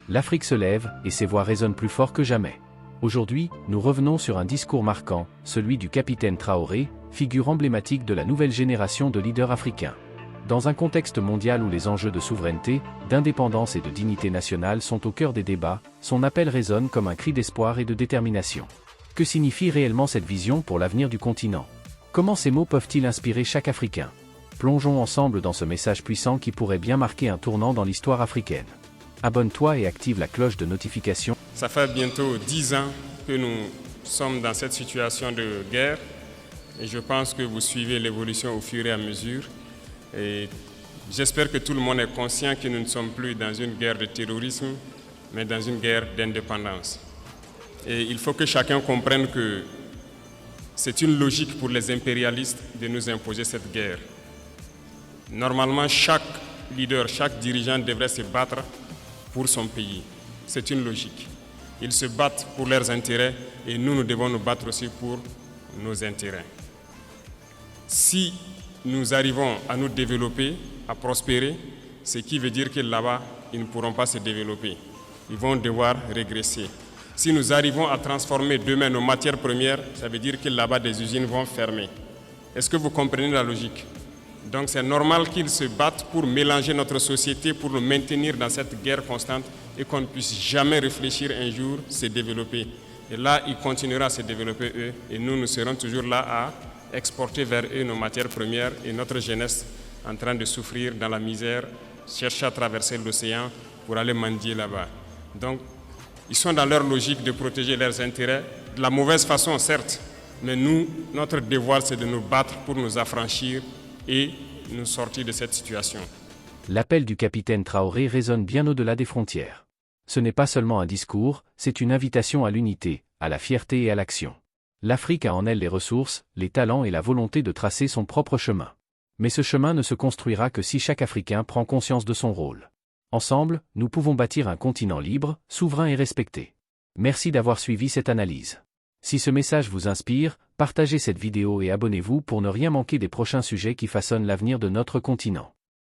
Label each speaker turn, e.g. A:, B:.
A: L'Afrique se lève, et ses voix résonnent plus fort que jamais. Aujourd'hui, nous revenons sur un discours marquant, celui du capitaine Traoré, figure emblématique de la nouvelle génération de leaders africains. Dans un contexte mondial où les enjeux de souveraineté, d'indépendance et de dignité nationale sont au cœur des débats, son appel résonne comme un cri d'espoir et de détermination. Que signifie réellement cette vision pour l'avenir du continent? Comment ces mots peuvent-ils inspirer chaque Africain? Plongeons ensemble dans ce message puissant qui pourrait bien marquer un tournant dans l'histoire africaine. Abonne-toi et active la cloche de notification.
B: Ça fait bientôt 10 ans que nous sommes dans cette situation de guerre et je pense que vous suivez l'évolution au fur et à mesure. Et j'espère que tout le monde est conscient que nous ne sommes plus dans une guerre de terrorisme, mais dans une guerre d'indépendance. Et il faut que chacun comprenne que c'est une logique pour les impérialistes de nous imposer cette guerre. Normalement, chaque leader, chaque dirigeant devrait se battre pour son pays. C'est une logique. Ils se battent pour leurs intérêts et nous devons nous battre aussi pour nos intérêts. Si nous arrivons à nous développer, à prospérer, ce qui veut dire que là-bas, ils ne pourront pas se développer. Ils vont devoir régresser. Si nous arrivons à transformer demain nos matières premières, ça veut dire que là-bas, des usines vont fermer. Est-ce que vous comprenez la logique? Donc c'est normal qu'ils se battent pour mélanger notre société, pour nous maintenir dans cette guerre constante et qu'on ne puisse jamais réfléchir un jour se développer. Et là, ils continueront à se développer eux et nous serons toujours là à exporter vers eux nos matières premières et notre jeunesse en train de souffrir dans la misère, chercher à traverser l'océan pour aller mendier là-bas. Donc, ils sont dans leur logique de protéger leurs intérêts, de la mauvaise façon certes, mais nous, notre devoir c'est de nous battre pour nous affranchir et nous sortir de cette situation.
A: L'appel du capitaine Traoré résonne bien au-delà des frontières. Ce n'est pas seulement un discours, c'est une invitation à l'unité, à la fierté et à l'action. L'Afrique a en elle les ressources, les talents et la volonté de tracer son propre chemin. Mais ce chemin ne se construira que si chaque Africain prend conscience de son rôle. Ensemble, nous pouvons bâtir un continent libre, souverain et respecté. Merci d'avoir suivi cette analyse. Si ce message vous inspire, partagez cette vidéo et abonnez-vous pour ne rien manquer des prochains sujets qui façonnent l'avenir de notre continent.